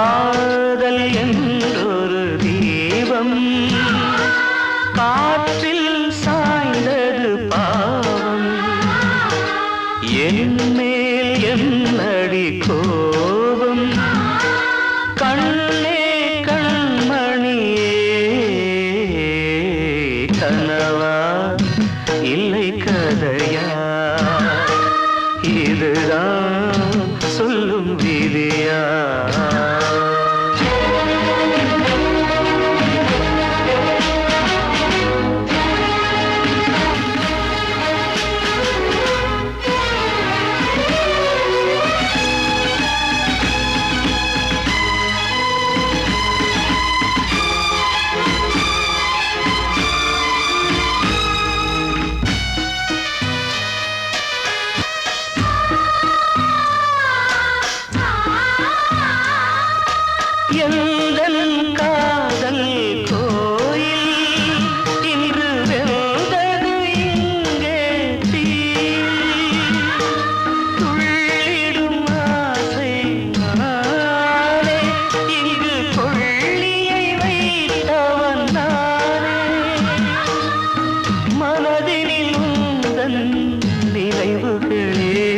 காதல் என்றொரு தீபம் காற்றில் சாய்ந்தது பாவம் என் மேல் என்னடி கோபம் கண்ணே கண்மணியே கனவா இல்லை கதையா இதுதான் சொல்லும் விதியா எந்தன் காதல் கோயில் இன்று வெந்தது இங்கே தீ துள்ளிடும் ஆசை நானே இங்கு கொள்ளியை வைத்தவன் நானே மனதினில் உந்தன் நினைவுகளே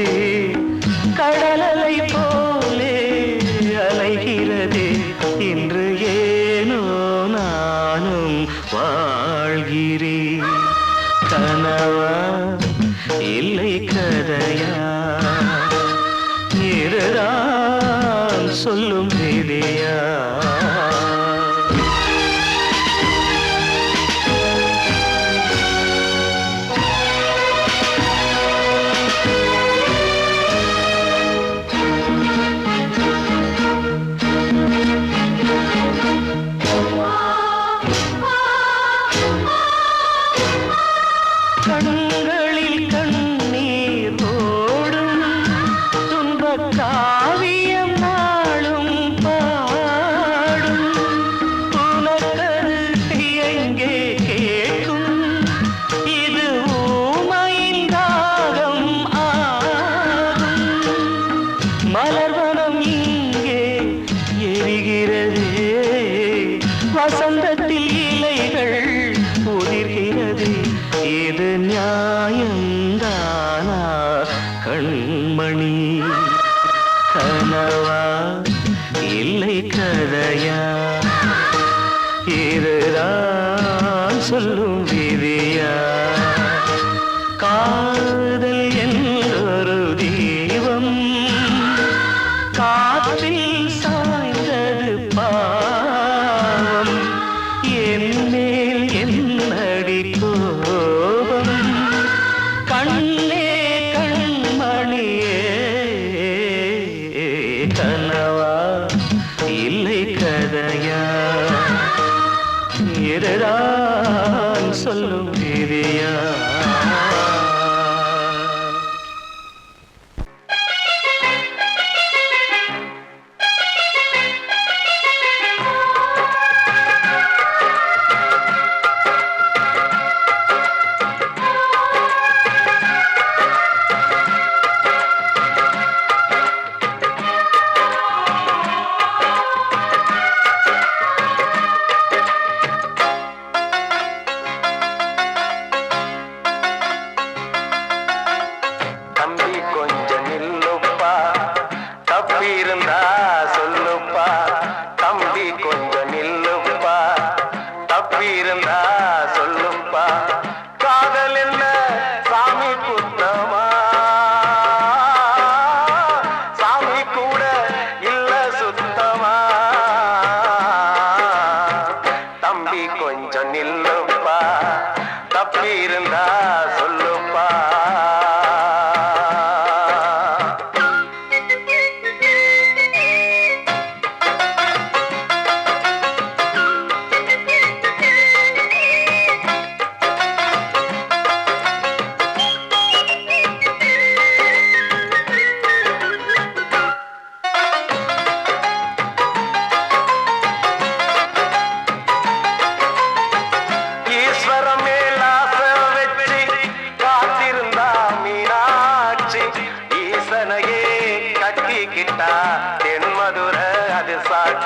கடலலை போலே அலைகிறதே இன்று ஏனோ நானும் வாழ்கிறேன் கனவா இல்லை கதையா இதுதான் சொல்லும் விதியா கண்களில் கண்ணீர் ஓடும் துன்பக் காவியம் நாளும் பாடும் உனக்கது எங்கே கேட்கும் இது ஊமையின் ராகம் ஆகும் மலர்வனம் இங்கே எரிகிறதே வசந்தத்தில் இலைகள் உதிர்கிறது இது நியாயந்தானா கண்மணி கனவா இல்லை கதையா இதுதான் சொல்லும் விதியா காதல் என்றொரு தீபம் காற்றில் சாய்ந்தது பாவம் என் மேல் என்னடி கோபம் கண்ணே கண்மணியே கனவா இல்லை கதையா இதுதான் சொல்லும் விதியா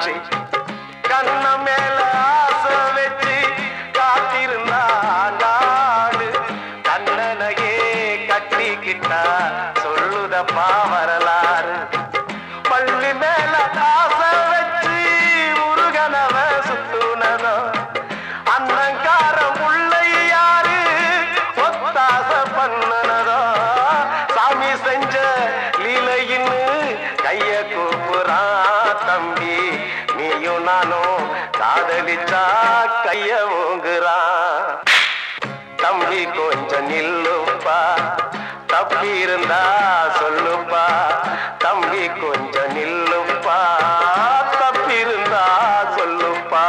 காட்சி கண்ண மேல ஆசை வச்சு காத்திருந்தா நாடு கண்ணனையே கட்டிக்கிட்டா சொல்லுதப்பா வரலாறு பள்ளி மேல ஆசை வச்சு முருகனவ சுத்துனதோ அன்னங்காரம் உள்ளை யாரு ஒத்தாச பண்ணனதோ சாமி செஞ்ச லீலையின்னு கைய கூப்புறான் தம்பி நீயும் நானும் காதலிச்சா கைய ஓங்குறான் தம்பி கொஞ்சம் நில்லுப்பா தப்பி இருந்தா சொல்லுப்பா தம்பி கொஞ்சம் நில்லுப்பா தப்பி இருந்தா சொல்லுப்பா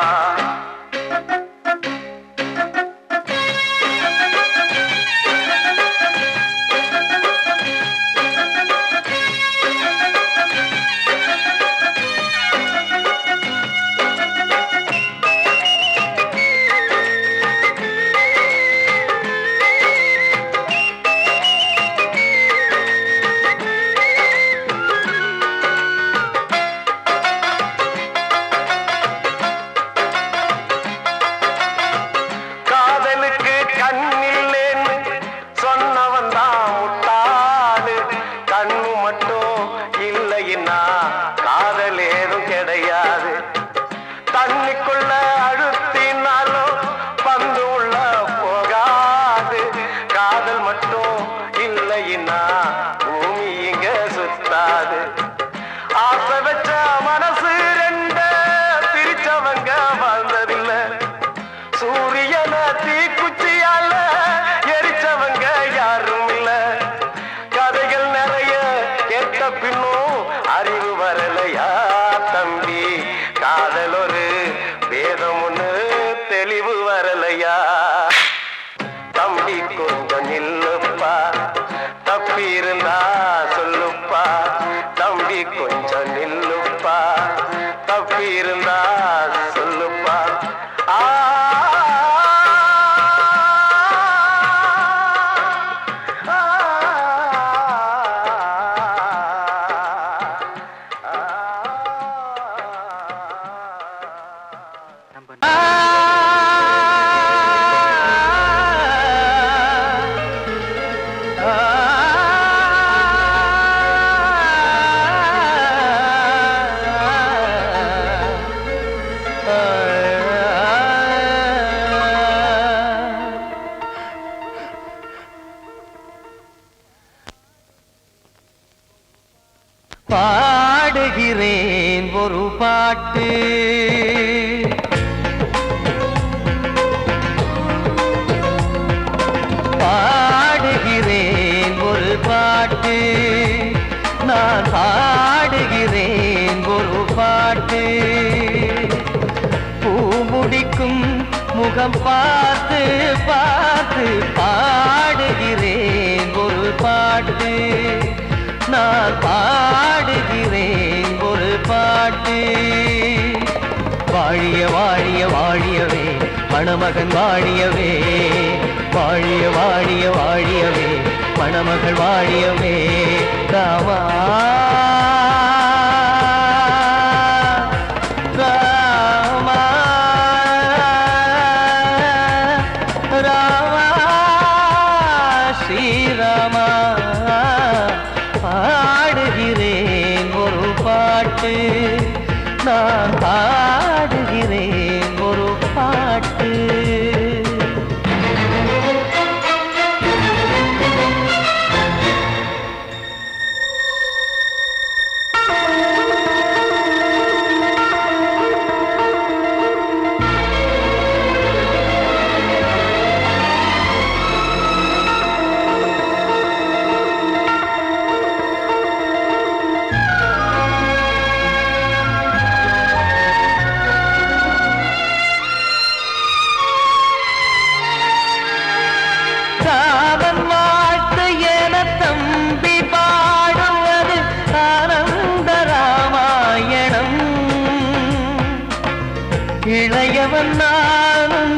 தண்ணிக்குள்ள அழுத்தினாலும் பந்து உள்ள போகாது காதல் மட்டும் இல்லைன்னா பூமி இங்க சுத்தாது ஆசை வச்ச மனசு ரெண்ட பிரிச்சவங்க வாழ்ந்ததில்ல சூரியன தீக்குச்சியால எரிச்சவங்க யாரும் இல்ல கதைகள் நிறைய கேட்ட பின்னும் அறிவு வரலையா தம்பி காதல் ஒரு வேதம் ஒண்ணு தெளிவு வரலையா தம்பி கொஞ்சம் நில்லுப்பா தப்பி இருந்தா சொல்லுப்பா தம்பி கொஞ்சம் நில்லுப்பா தப்பி இருந்தா சொல்லுப்பா பாடுகிறேன் ஒரு பாட்டு பாடுகிறேன் ஒரு பாட்டு நான் பாடுகிறேன் ஒரு பாட்டு பூமுடிக்கும் முகம் பார்த்து பார்த்து பாடுகிறேன் ஒரு பாட்டு நான் பாடுகிறேன் ஒரு பாட்டு வாழிய வாழிய வாழியவே மணமகன் வாழியவே வாழிய வாழிய வாழியவே மணமகள் வாழியவே ராமா ராமா ராமா ஸ்ரீராமா பாடுகிறேன் ஒரு பாட்டு நான் பாடுகிறேன் ஒரு பாட்டு இளையவன் நானும்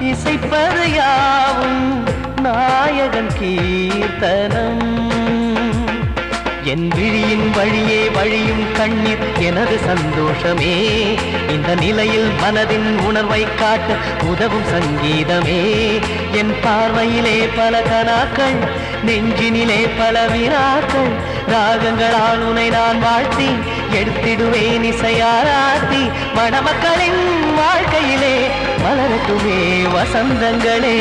இசைப்பது யாவும் நாயகன் கீர்த்தனம் என் விழியின் வழியே வழியும் கண்ணீர் எனது சந்தோஷமே. இந்த நிலையில் மனதின் உணர்வை காட்ட உதவும் சங்கீதமே. என் பார்வையிலே பல கனாக்கள், நெஞ்சினிலே பல வினாக்கள். ராகங்களால் உனை நான் வாழ்த்தி எடுத்திடுவேன் இசையாராத்தி. மணமக்களின் வாழ்க்கையிலே மலரட்டுமே வசந்தங்களே.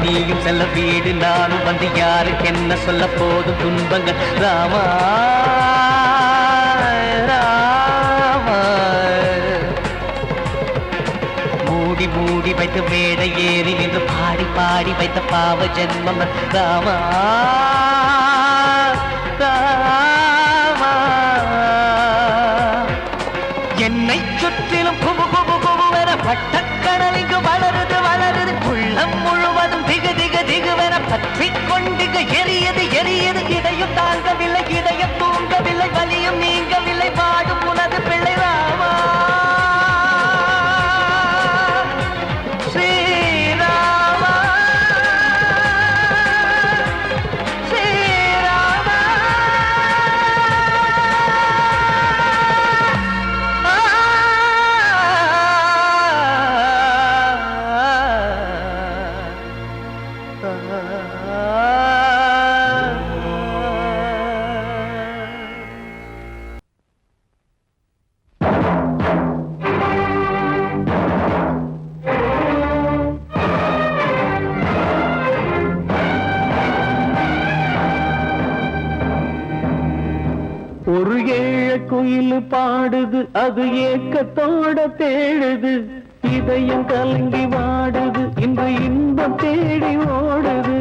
நீயும் செல்ல வீடு நானும் வந்து யாருக்கு என்ன சொல்ல போதும் துன்பங்கள். ராமா ராமா மூடி மூடி வைத்து மேடை ஏறி நின்று பாடி பாடி வைத்த பாவ ஜென்மம். ராமா ராமா என்னை சுற்றிலும் குபு குபு குபுவென பட்டக்கடல் இங்கு வளருது வளருது. உள்ளம் முழுவதும் திகு திகு திகுவென பற்றி கொண்டிக எரியது எரியது. இதையும் தாங்கவில்லை இதயம் தூங்கவில்லை வலியும் நீங்கவில்லை பாடும் உனது பிள்ளை. ராமா ஸ்ரீராமா ஸ்ரீராமா. ஒரு ஏழ குயில் பாடுது அது ஏக்கத்தோட தேடுது. இதயம் கலங்கி வாடுது இன்று இன்பம் தேடி ஓடுது.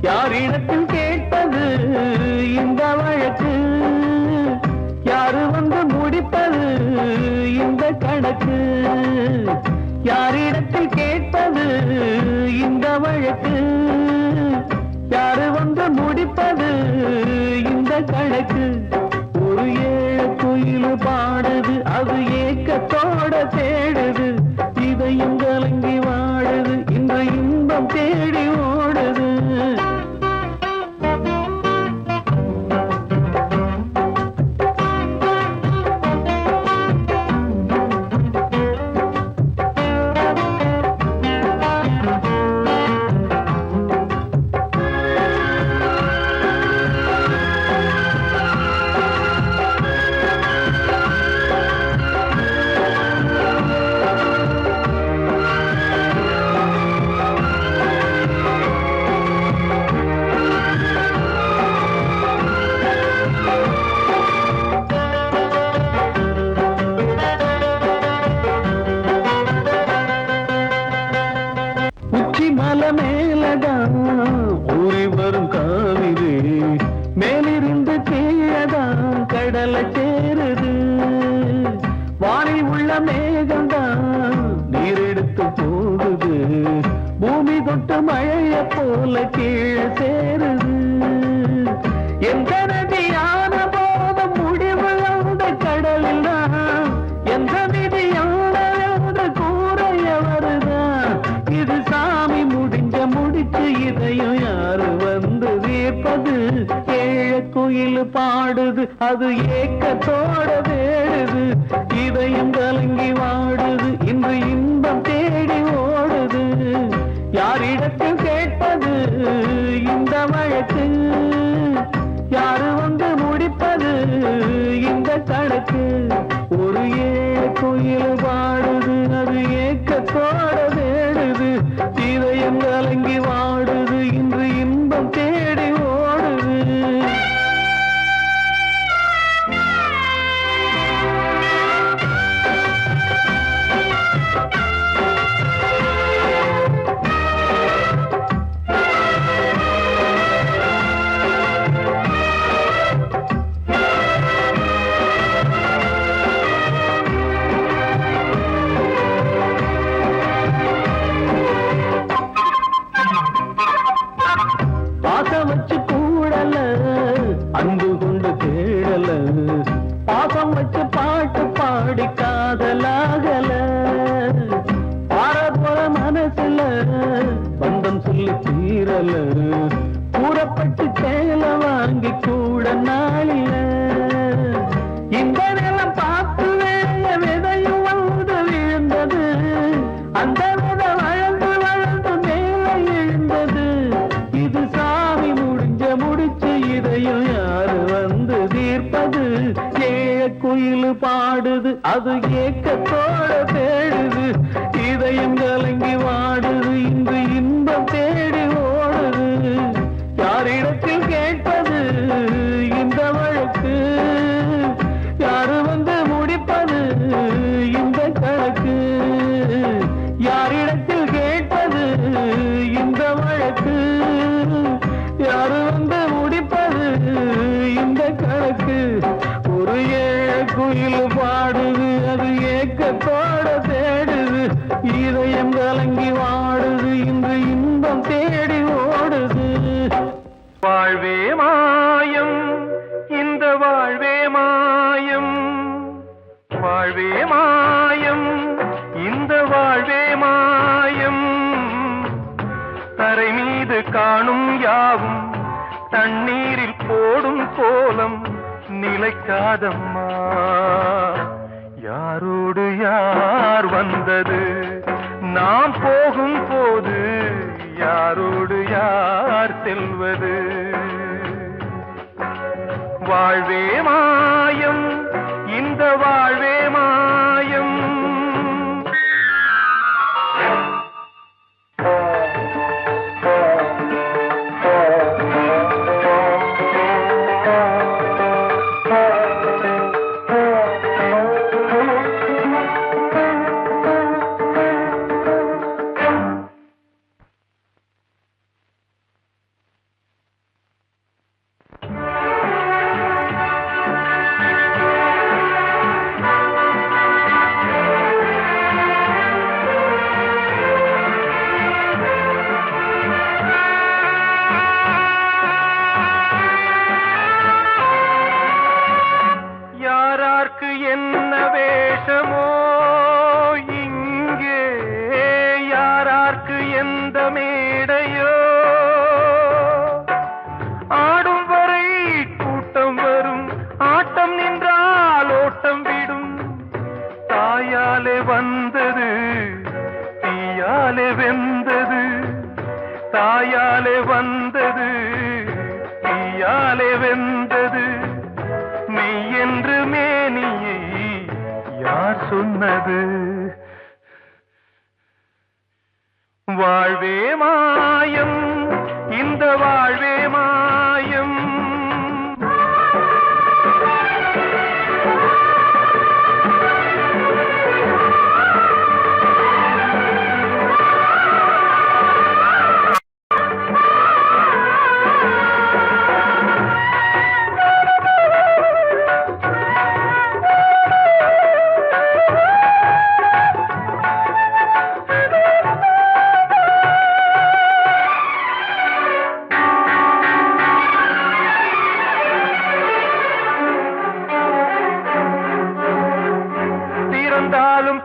யாரிடத்தில் கேட்பது இந்த வழக்கு, யாரு வந்து முடிப்பது இந்த கணக்கு. யாரிடத்தில் கேட்பது இந்த வழக்கு, யாரு வந்து முடிப்பது இந்த கணக்கு. ஒரு ஏழ குயில் பாடுது அது ஏக்கத்தோட தேடுது. இதயம் கலங்கி வாடுது இந்த இன்பம் தேடி ஓடுது. மலை மேலதான் ஊறி வரும் காவிரி, மேலிருந்து கீழதான் கடலை சேருது. வானில் உள்ள மேகம்தான் நீரெடுத்து போகுது, பூமி தொட்டு மழைய போல கீழே சேருது. எந்த நதியான போதும் முடிவு அந்த கடலில் தான், எந்த விதியான கூறைய வருதான். இது சாமி முடிஞ்ச முடிச்சு இதையும் யாரு வந்து தீர்ப்பது? ஏழ குயில் பாடுது அது ஏக்கத்தோட வேடுது, இதயம் கலங்கி வாடுது இன்று இன்பம் தேடி ஓடுது. யாரிடத்தில் கேட்பது இந்த வழக்கு, யாரு வந்து முடிப்பது இந்த கணக்கு? ஒரு ஏழ குயில் பாடுது அது ஏக்கத்தோட தேடுது இதயம் கலங்கி வாடுது இன்று இன்பம் தேடி ஓடுது பாசம் வச்சு கூடல அன்பு கொண்டு தேடல பாசம் வச்சு பாட்டு பாடி காதலாகல பாரபோல மனசுல பந்தம் சொல்லி தீரல கூறப்பட்டு சேல வாங்கி கூட நாளில இந்த நிலம் பார்த்து விதையும் வந்து விழுந்தது அந்த விதை வளர்ந்து வளர்ந்து மேலே எழுந்தது இது சாமி முடிச்சு இதையும் யாரு வந்து தீர்ப்பது குயில் பாடுது அது ஏக்கத்தோட தேடுது இதயம் கலங்கி வாடுது இன்று இன்பம் தேடி ஓடுது யாரிடத்தில் கேட்பது இந்த வழக்கு யாரு வந்து முடிப்பது இந்த கணக்கு யாரிடத்தில் கேட்பது இந்த வழக்கு யாரு வந்து முடிப்பது இந்த கணக்கு ஒரு குயில் பாடுது அது ஏக்கத்தோட தேடுது இதயம் கலங்கி வாடுது இன்று இன்பம் தேடி ஓடுது வாழ்வே மாயம் இந்த வாழ்வே மாயம் வாழ்வே மாயம் இந்த வாழ்வே மாயம் தரை மீது காணும் யாவும் தண்ணீரில் போடும் கோலம் நிலைக்காதம்மா யாரோடு யார் வந்தது நாம் போகும் போது யாரோடு யார் செல்வது வாழ்வே மாயம் இந்த வாழ்வே மாயம் என்ன வேஷமோ இங்கே யாரார்க்கு எந்த மேடையோ ஆடும் வரை கூட்டம் வரும் ஆட்டம் நின்றால் ஓட்டம் விடும் தாயாலே வந்தது தீயாலே வெந்தது தாயாலே வந்தது தீயாலே வெந்தது மெய் என்று மேனியை யார் சொன்னது வாழ்வே மாயம் இந்த வாழ்வே மாயம்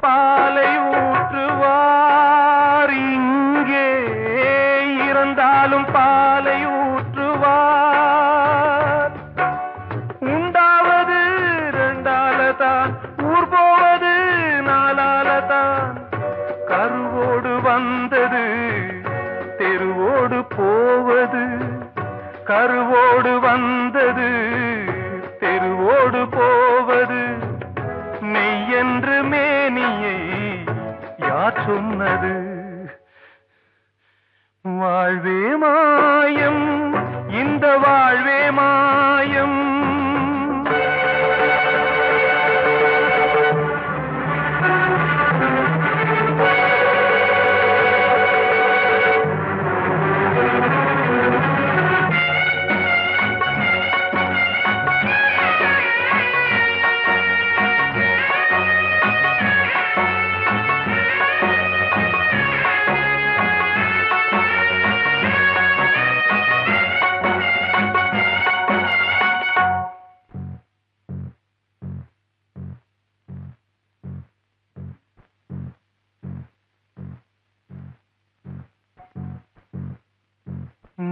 பாலை ஊற்றுவார் இங்கே இறந்தாலும் பாலை ஊற்றுவார் உண்டாவது ரெண்டாலதான் ஊர் போவது நாலாலதான் கருவோடு வந்தது தெருவோடு போவது கருவோடு வந்தது தெருவோடு போவது மெய்யென்று மே வாழ்வே மாயம், இந்த வாழ்வே மாயம்.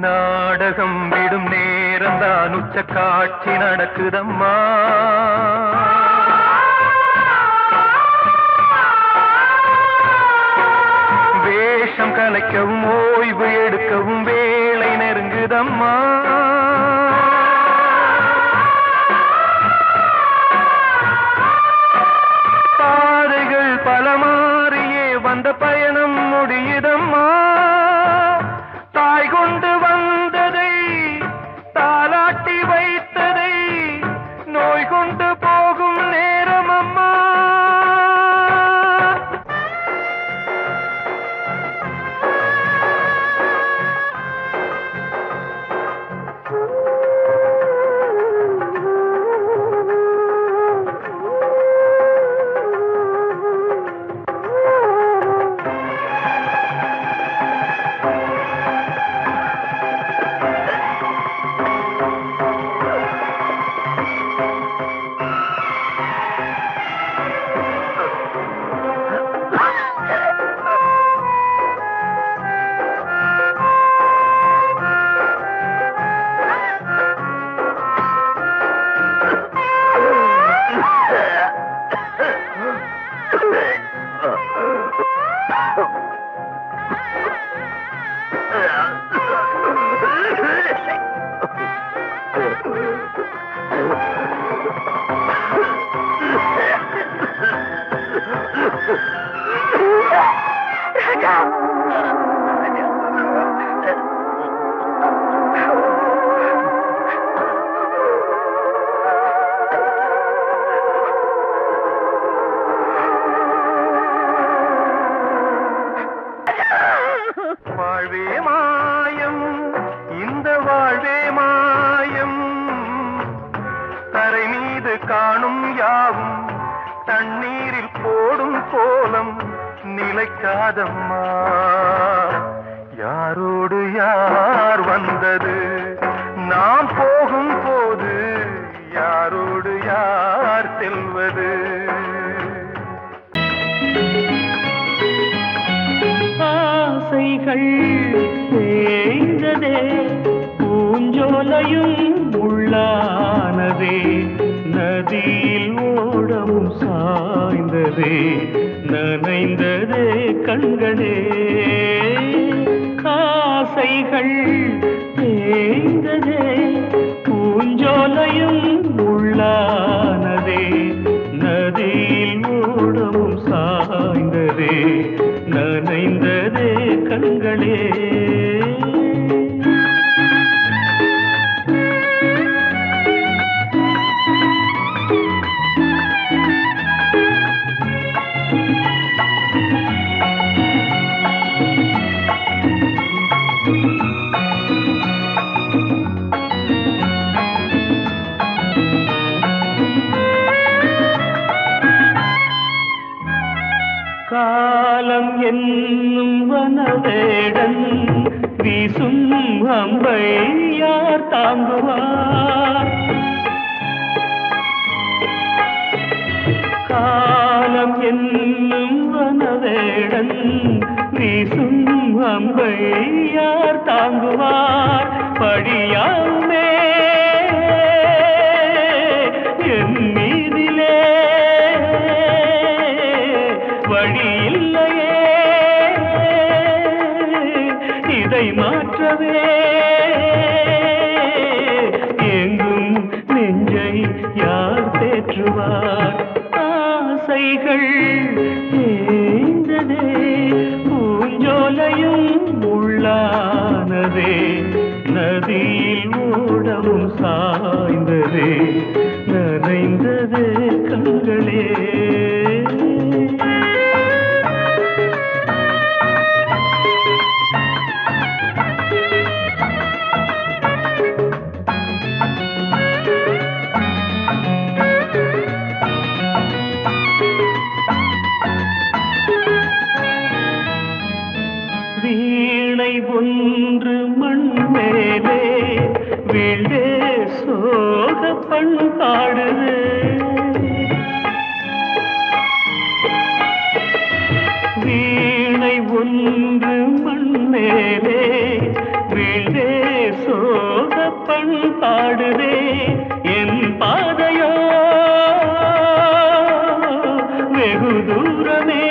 நாடகம் விடும் நேரம்தான் உச்ச காட்சி நடக்குதம்மா. வேஷம் கலைக்கவும் ஓய்வு எடுக்கவும் வேளை நெருங்குதம்மா. பாதைகள் பல மாறியே வந்த பயணம் முடியுதம்மா. தாய் கொண்டு வந்ததை தாலாட்டி வைத்ததை நோய் கொண்டு போகும் நேரம் அம்மா. வாழ்வே மாயம், இந்த வாழ்வே மாயம். தரை மீது காணும் யாவும் தண்ணீரில் போடும் கோலம் நிலைக்காதம்மா. யாரோடு யார் வந்தது நாம் போகும் போது, யாரோடு யார் செல்வது? ஆசைகள் தேய்ந்ததே, பூஞ்சோலையும் உள்ளானதே, நதியில் ஓடவும் சாய்ந்ததே, நனைந்ததே கண்களே. ஆசைகள் தேய்ந்ததே, பூஞ்சோலையும் உள்ளானதே, நதியில் ஓடவும் சாய்ந்ததே, நனைந்ததே கண்களே. காலம் என்னும் வனவேடன் வீசும் அம்பை யார் தாங்குவார்? காலம் என்னும் வனவேடன் வீசும் அம்பை யார் தாங்குவார்? படியாமே என் மீதிலே வழி இல்லையே, இதை மாற்றவே எங்கும் நெஞ்சை யார் தேற்றுவார்? ஆசைகள் தேய்ந்ததே, பூஞ்சோலையும் உள்ளார் நதியில் ஓடவும் சாய்ந்ததே நனைந்ததே கண்களே. வீணை ஒன்று மண் மேலே வீழே சோக பண்பாடுது. வீணை ஒன்று மண் மேலே வீழே சோக பண்பாடுதே. என் பாதையோ வெகு தூரமே,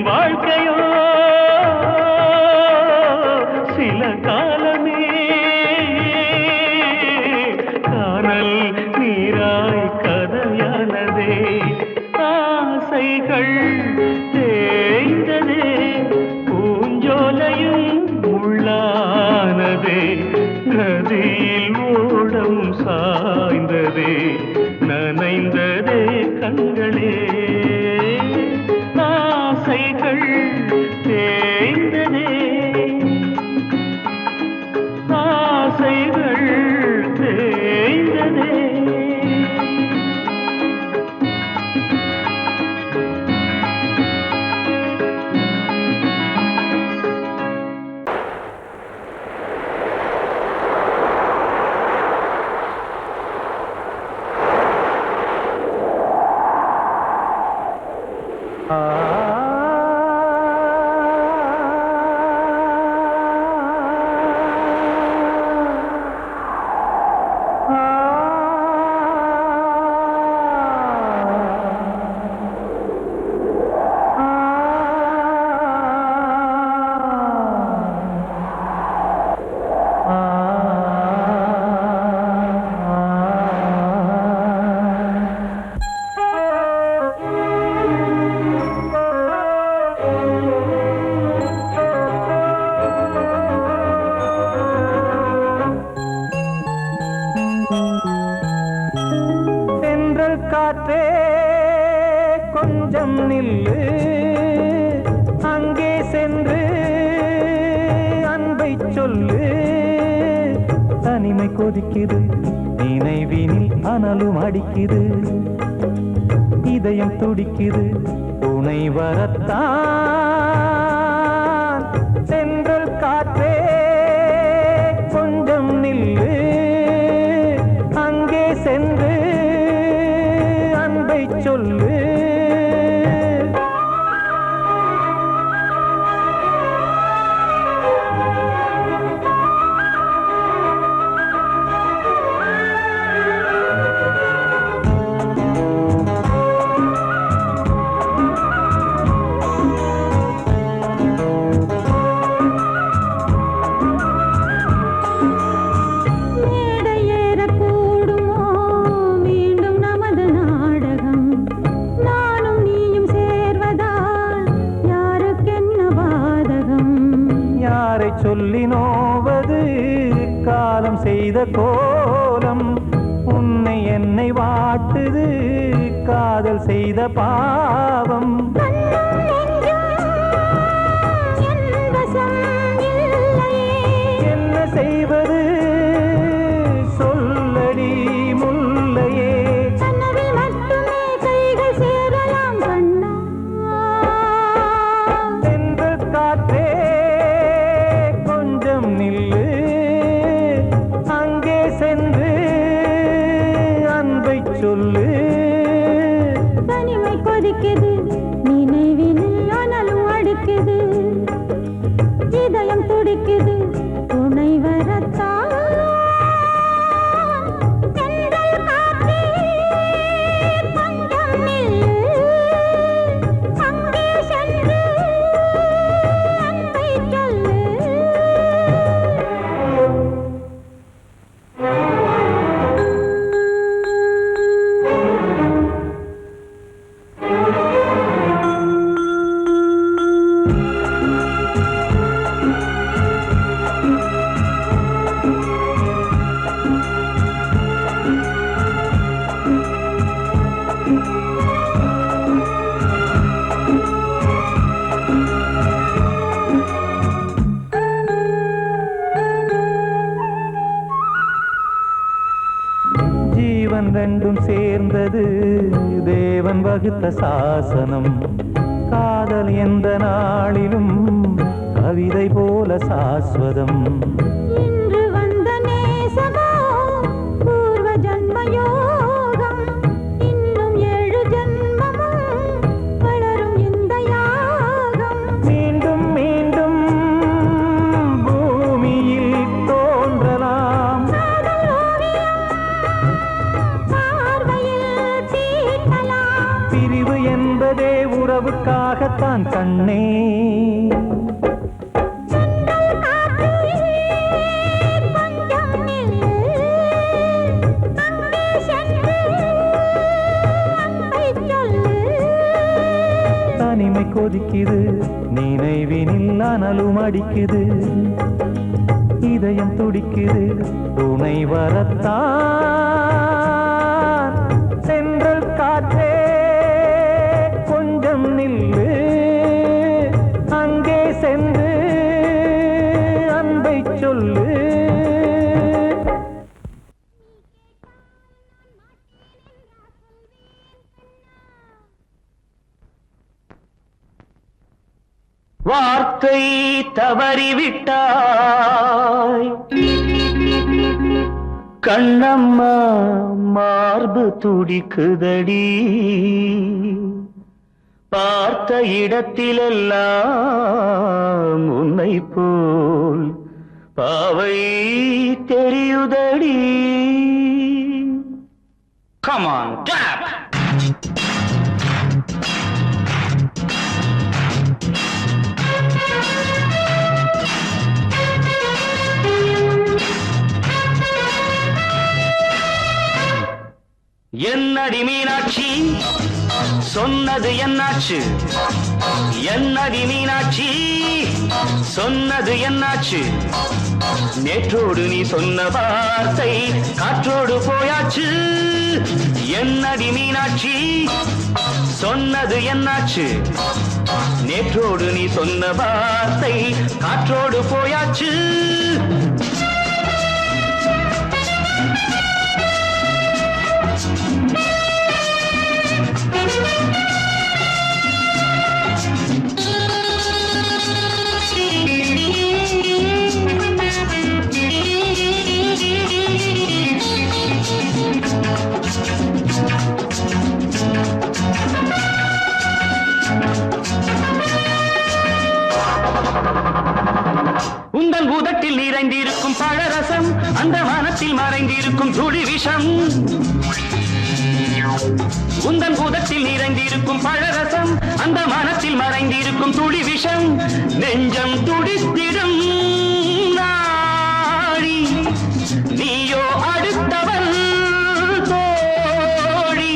வாழ்க்கையோ சில காலமே. காணல் நீராய் கதையானதே, ஆசைகள் தேய்ந்ததே, பூஞ்சோலையும் முள்ளானதே. நதியில் ஓடம் சாய்ந்ததே நனைந்ததே கண்களே. ஆசைகள் தேய்ந்ததே, ஆசைகள் தேய்ந்ததே. காற்றே கொஞ்சம் நில்லு, அங்கே சென்று அன்பை சொல்லு. தனிமை கொதிக்குது, நினைவினில் அனலும் அடிக்குது, இதயம் துடிக்குது துணை வரத்தான். சென்றல் காற்றே கொஞ்சம் நில்லு, அங்கே சென்று சொல்லு. சொல்லி நோவது காலம் செய்த கோலம், உன்னை என்னை வாட்டுது காதல் செய்த பாவம். என்ன செய்வது சொல்லடி முல்லையே. சென்று காற்றே நில்லு, அங்கே சென்று அன்பை சொல்லு. தனிமை கொதிக்குது, நினைவினில் அனலும் அடிக்குது, இதயம் துடிக்குது துணை வரத்தான். வகுத்த சாசனம். காதல் எந்த நாளிலும் கவிதை போல சாஸ்வதம். இன்று வந்த நேசமோ பூர்வ ஜன்மயோகம். இன்னும் 7 ஜன்மமும் வளரும் இந்த யாகம். மீண்டும் மீண்டும் பூமியில் தோன்றலாம். காதல் ஓவியம் பார்வையில் தீட்டலாம். பிரிவு என்பதே உறவுக்காகத்தான் கண்ணே. தனிமை கொதிக்குது, நினைவினில் அனலும் அடிக்குது. இதயம் துடிக்குது, துணை வரத்தான். சென்றல் காற்றே கொஞ்சம் நில்லு, அங்கே சென்று அன்பை சொல்லு. வார்த்தை தவறிவிட்டாய் கண்ணம்மா, மார்பு துடிக்குதடி. பார்த்த இடத்திலெல்லாம் உன்னை போல் பாவை தெரியுதடி. Come on, tap! என்னடி மீனாட்சி சொன்னது என்னாச்சு? என்னடி மீனாட்சி சொன்னது என்னாச்சு? நேற்றோடு நீ சொன்ன வார்த்தை காற்றோடு போயாச்சு. என்னடி மீனாட்சி சொன்னது என்னாச்சு? நேற்றோடு நீ சொன்ன வார்த்தை காற்றோடு போயாச்சு. உந்தன் உதட்டில் நிறைந்திருக்கும் பழரசம், அந்த மனத்தில் மறைந்திருக்கும் துளி விஷம். உந்தன் உதட்டில் நிறைந்திருக்கும் பழரசம், அந்த மனத்தில் மறைந்திருக்கும் துளி விஷம். நெஞ்சம் துடித்திடும் நாடி, நீயோ அடுத்தவன் தோழி.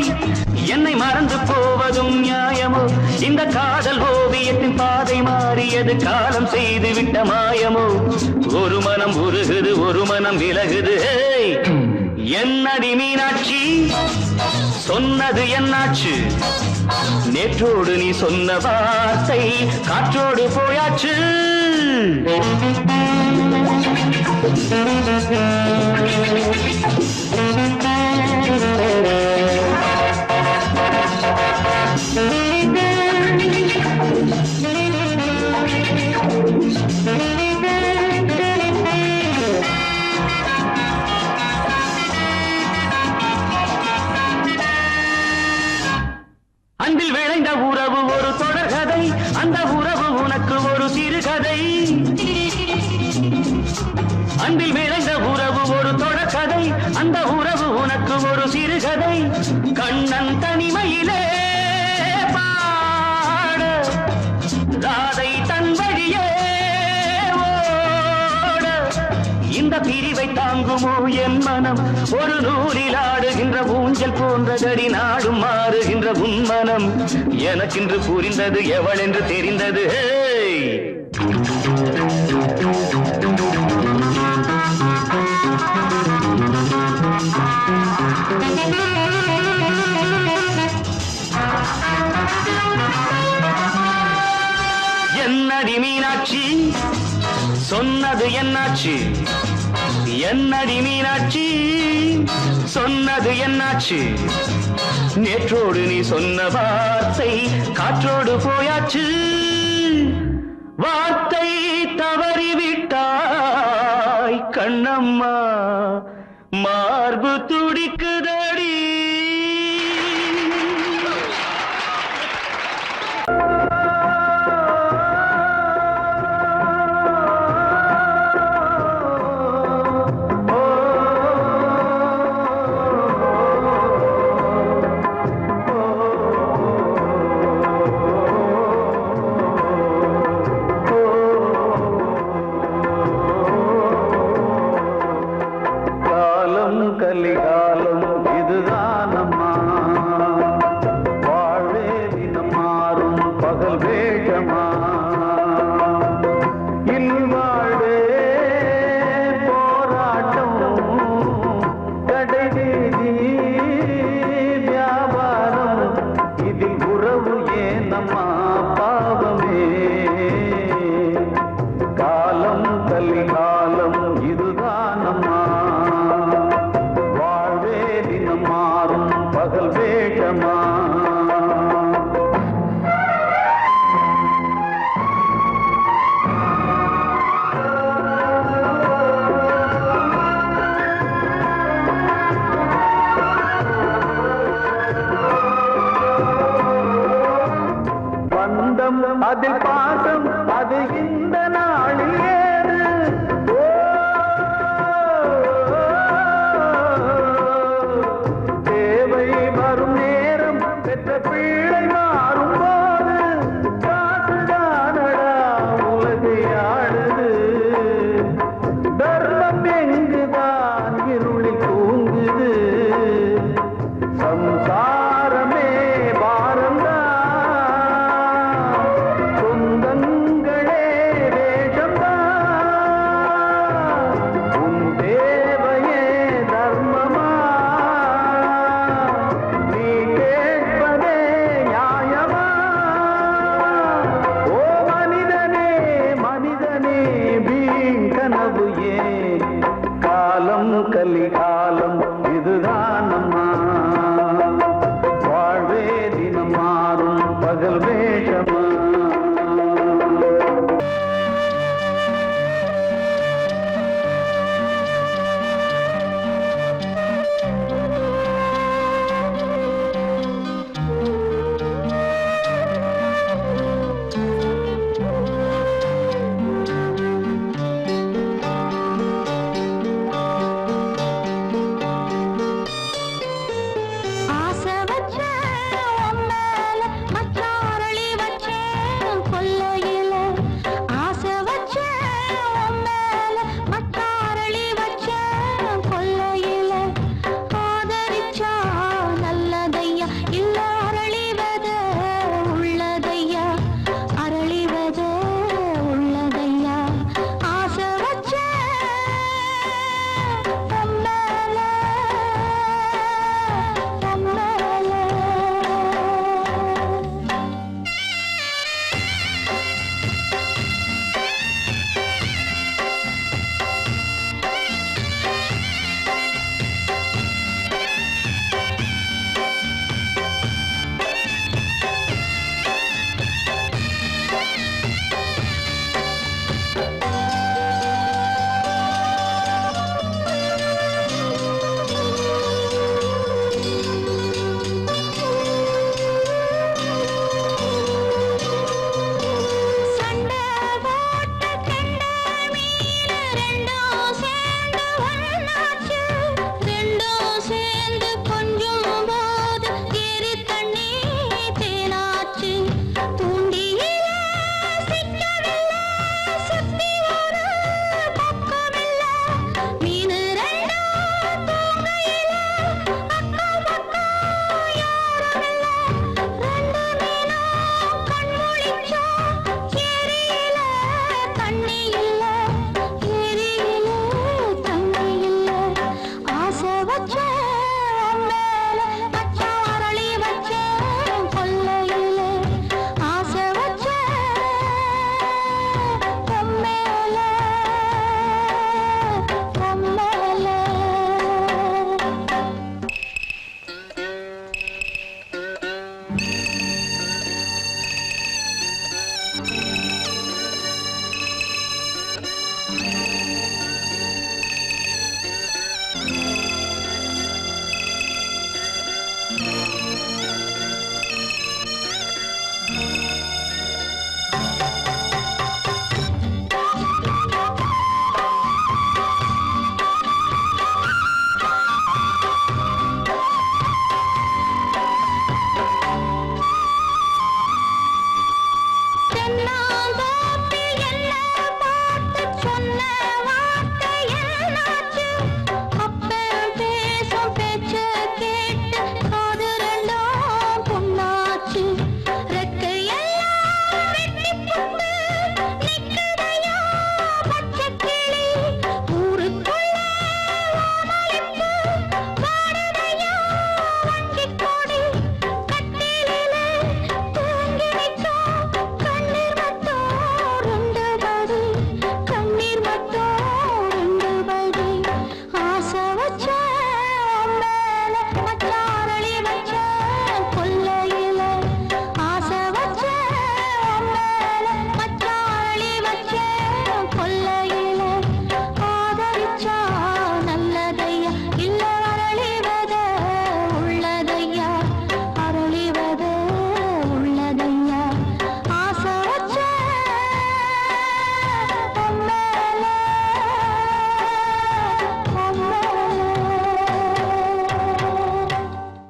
என்னை மறந்து போவதும் நியாயமோ? இந்த காதல் ஓவியத்தின் பாதை மாறியது, காலம் செய்து விட்ட மாயமோ? ஒரு மனம் உருகுது, ஒரு மனம் விலகுது. என்னடி மீனாட்சி சொன்னது என்னாச்சு? நேற்றோடு நீ சொன்ன வார்த்தை காற்றோடு போயாச்சு. அன்பில் விளைந்த உறவு ஒரு தொடர்கதை, அந்த உறவு உனக்கு ஒரு சிறுகதை. அன்பில் விளைந்த உறவு ஒரு தொடர்கதை, அந்த உறவு உனக்கு ஒரு சிறுகதை. கண்ணன் தனிமையிலே பாட, ராதை தன் வழியே ஓட. இந்த பிரிவை தாங்குமோ என் மனம்? ஒரு நூலில் ஆடுகின்ற ஊஞ்சல் போன்றதடி நாடும் மாறுகின்ற உன்மனம். எனக்கென்று புரிந்தது எவள் என்று தெரிந்தது. என்னடி மீனாட்சி சொன்னது என்னாச்சு? என்னடி மீனாட்சி சொன்னது என்னாச்சு நேற்றோடு நீ சொன்ன வார்த்தை காற்றோடு போயாச்சு வார்த்தை தவறிவிட்டாய் கண்ணம்மா மார்பு துடிக்குதடி கலிகா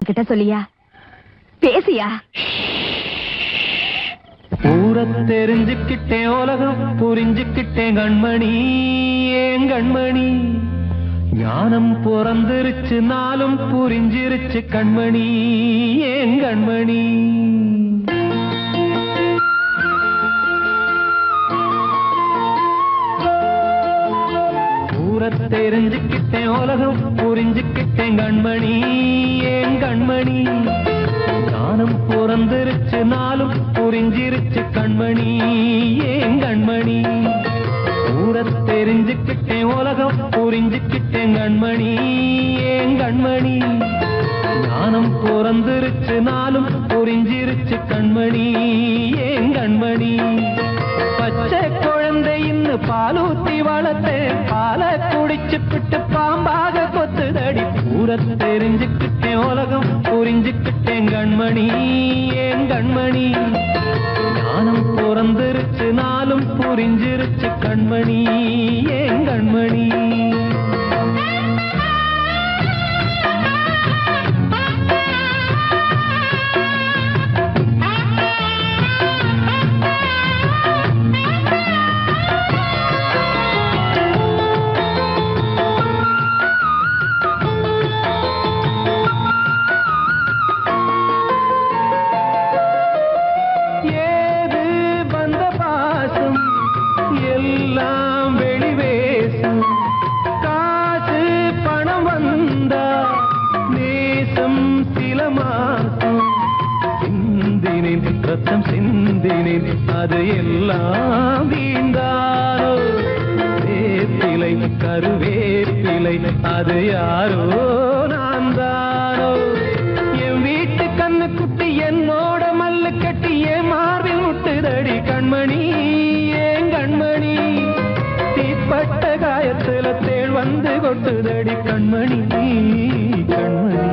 என்கிட்ட சொல்லியா? பேசியா? ஊரை தெரிஞ்சுக்கிட்டேன், உலகம் புரிஞ்சுக்கிட்டேன் கண்மணி, ஏன் கண்மணி. ஞானம் பிறந்திருச்சு, நாளும் புரிஞ்சிருச்சு கண்மணி, ஏன் கண்மணி. ஊரை தெரிஞ்சுக்கிட்டேன், உலகம் புரிஞ்சுக்கிட்டேன் கண்மணி, ஏன் கண்மணி. ஞானம் பிறந்திருச்சு, நாளும் புரிஞ்சிருச்சு கண்மணி, ஏன் கண்மணி. ஊரை தெரிஞ்சுக்கிட்டேன், உலகம் புரிஞ்சுக்கிட்டேன் கண்மணி, ஏன் கண்மணி. ஞானம் பிறந்திருச்சு, நாளும் புரிஞ்சிருச்சு கண்மணி, ஏன் கண்மணி. பச்சை குழந்தை இன்னும் பாலூத்தி வளர்த்தேன், பாலை குடிச்சுப்பிட்டு பாம்பாக கொத்துதடி. ஊரை தெரிஞ்சுக்கிட்டேன், உலகம் புரிஞ்சுக்கிட்டேன் கண்மணி, ஏன் கண்மணி. ஞானம் பிறந்திருச்சு, நாளும் புரிஞ்சிருச்சு கண்மணி, ஏன் கண்மணி. ரத்தம் சிந்தினேன், அது எல்லாம் வீண்டாரோ. வேப்பிலை கருவேப்பிலை, அது யாரோ நான் தானோ. என் வீட்டு கண்ணு குட்டி என்னோட மல்லு கட்டி என் மார்பில் முட்டுதடி கண்மணி, ஏன் கண்மணி. தீப்பட்ட காயத்துல தேள் வந்து கொட்டுதடி கண்மணி, கண்மணி.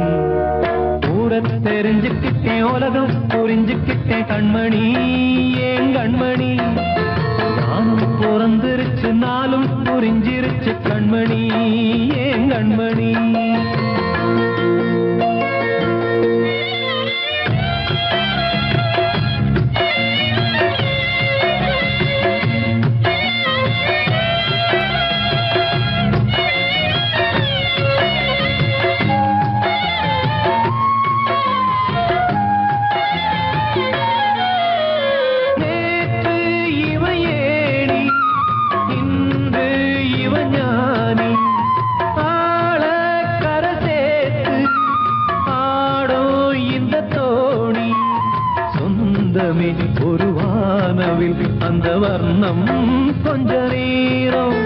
ஊரை தெரிஞ்சுக்கிட்டேன், உலகம் புரிஞ்சுக்கிட்டேன் கண்மணி, ஏன் கண்மணி. நானும் பிறந்திருச்சு, நாளும் புரிஞ்சிருச்சு கண்மணி, ஏன் கண்மணி. ஒரு வானவில் அந்த வர்ணம் கொஞ்ச நேரம்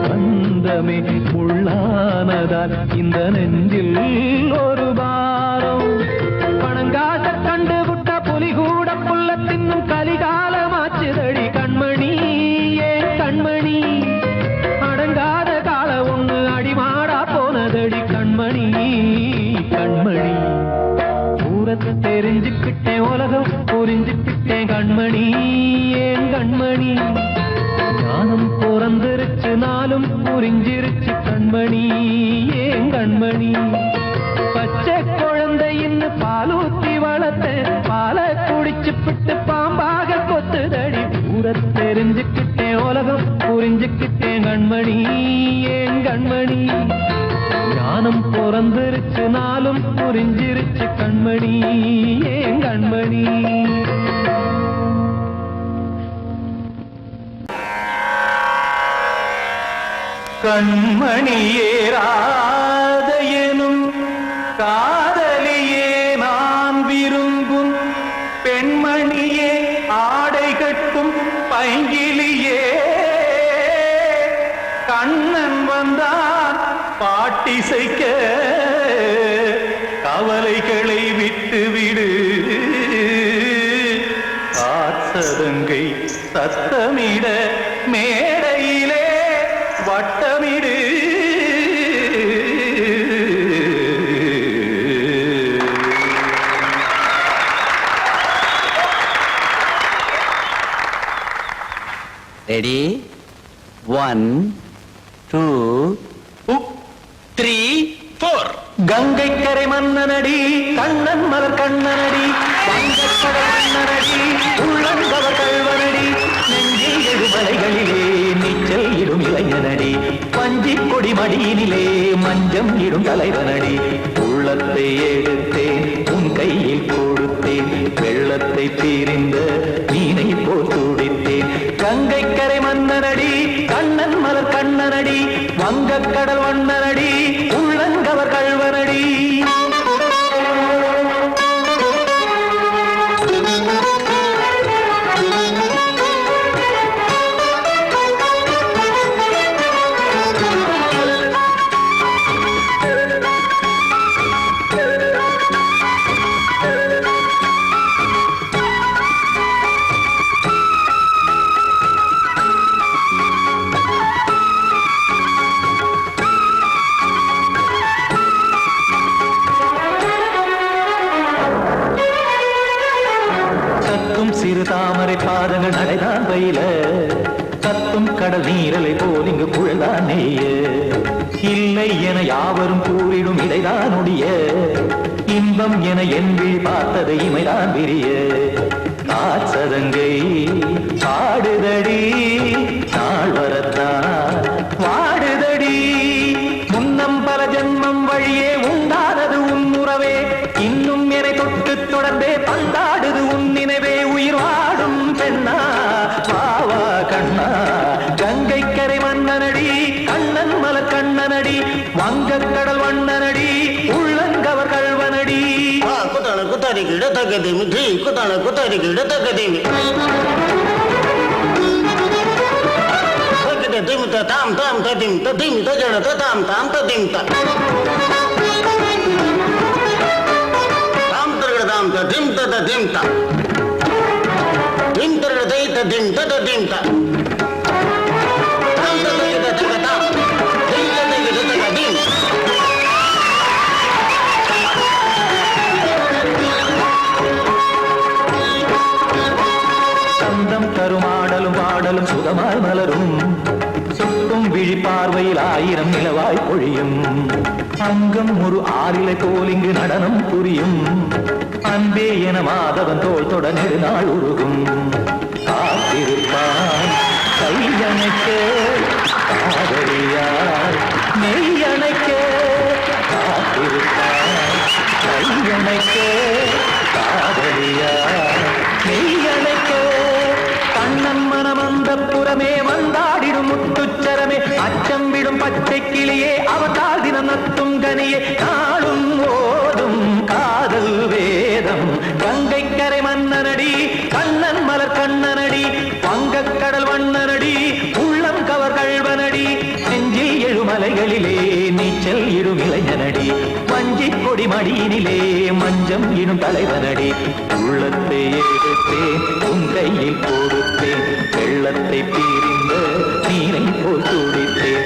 வந்தமே உள்ளானதால் இந்த நெஞ்சில் ஒரு பாரம். பணங்காச கண்டு விட்ட புலி கூட புல்ல தின்னும் கலிகாலமாச்சுதடி கண்மணி, ஏன் கண்மணி. அடங்காத கால ஒண்ணு அடிமாடா போனதடி கண்மணி, கண்மணி. ஊரை தெரிஞ்சுக்கிட்டேன், உலகம் புரிஞ்சுக்கிட்டேன் கண்மணி, ஏன் கண்மணி. ஞானம் பிறந்திருச்சு, நாளும் புரிஞ்சிருச்சு கண்மணி, ஏன் கண்மணி. பச்சை குழந்தை இன்னும் பாலூத்தி வளர்த்தேன், பாலை குடிச்சுப்பிட்டு பாம்பாக கொத்துதடி. ஊரை தெரிஞ்சுக்கிட்டேன், உலகம் புரிஞ்சுக்கிட்டேன் கண்மணி, ஏன் கண்மணி. ஞானம் பிறந்திருச்சு, நாளும் புரிஞ்சிருச்சு கண்மணி, ஏன் கண்மணி. கண்மணியே ராத எனும் காதலியே நான் விரும்பும் பெண்மணியே ஆடை கட்டும் பைங்கிலியே. கண்ணன் வந்தான் பாட்டிசைக்க கவலைகளை விட்டுவிடு. காசதங்கை சத்தமிட மேடையிலே வட்டமிடு. ரெடி? 1 2 3 4. கங்கைக்கரை மன்னனடி கண்ணன் மலர் கண்ணனடி வங்கக்கடல் மன்னனடி உள்ளங்கவர் கல்வனடி நெஞ்சில் எழுமலைகளிலே நீச்சல் இடும் இளைஞனடி பஞ்சிக் கொடி மடியினிலே மஞ்சம் இடும் தலைவனடி உள்ளத்தை எடுத்தேன் உன் கையில் கொடுத்தேன் வெள்ளத்தை தீரிந்த மீனை போல் துடித்தேன் கங்கைக்கரை மன்னனடி கண்ணன் மலர் கண்ணனடி வங்கக்கடல் வண்ணனடி உள்ளங்கவர் கல்வனடி சிறு தாமரை பாதங்கள் நடைதான் பயில கத்தும் கடல் நீரலை போல் இங்கு புழல்தான் நெய்ய இல்லை என யாவரும் கூறிடும் இடைதான் ஒடிய இன்பம் என என் விழி பார்த்தது இமைதான் விரிய காற்சதங்கை பாடுதடி நாள் வரத்தான் வாடுதடி முன்னம் பல ஜென்மம் வழியே உண்டானது உன் உறவே இன்னும் என்னை தொட்டு தொடர்ந்தே பந்தாடுது உன் நினைவே உயிர் வாடும் பெண்ணா வாவா கண்ணா கங்கைக்கரை மன்னனடி கண்ணன் மலர் கண்ணனடி வங்கக்கடல் வண்ணனடி உள்ளங்கவர் கல்வனடி குத்தான குத்தாரி கிட தகதேமி தி குத்தான குத்தாரி கிட தகதேமி தகதே திம் தாம் தாம் ததிம் ததிம் தஜட தாம் தாம் ததிம் தாம் தாம் ததிம் ததிம் தாம் திம் தரதை ததிம் ததிம் தாம் தாம் ததிம் ததிம் தாம் திம் ததிம் ததிம் சந்தம் கருமாடலும் பாடலும் சுகமாய் மலரும் சுட்டும் விழி பார்வையில் ஆயிரம் நிலவாய் பொழியும் அங்கம் ஒரு ஆறிலை போல் இங்கு நடனம் புரியும் அன்பே என மாதவன் தோல் தொட நெடுநாள் உருகும் காத்திருப்பான் கையணைக்க காதலியார் மெய்யணைக்க காத்திருப்பான் கையணைக்க காதலியார் மெய்யணைக்க கண்ணன் மனம் அந்த புறமே வந்தாடிடும் முத்துச்சரமே அச்சம் விடும் பச்சை கிளியே அவதால் தினம் நத்தும் கனியே நாளும் ஓடும் காதல் வேதம் கங்கைக்கரை மன்னனடி கண்ணன் மலர் கண்ணனடி வங்கக்கடல் வண்ணனடி உள்ளம் கவர் கல்வனடி நெஞ்சில் எழுமலைகளிலே நீச்சல் இடும் இளைஞனடி வஞ்சிக் கொடி மடியினிலே மஞ்சம் இடும் தலைவனடி உள்ளத்தை எடுத்தேன் உன் கையில் கொடுத்தேன் வெள்ளத்தை பீரிந்த நீரை போல் துடித்தேன்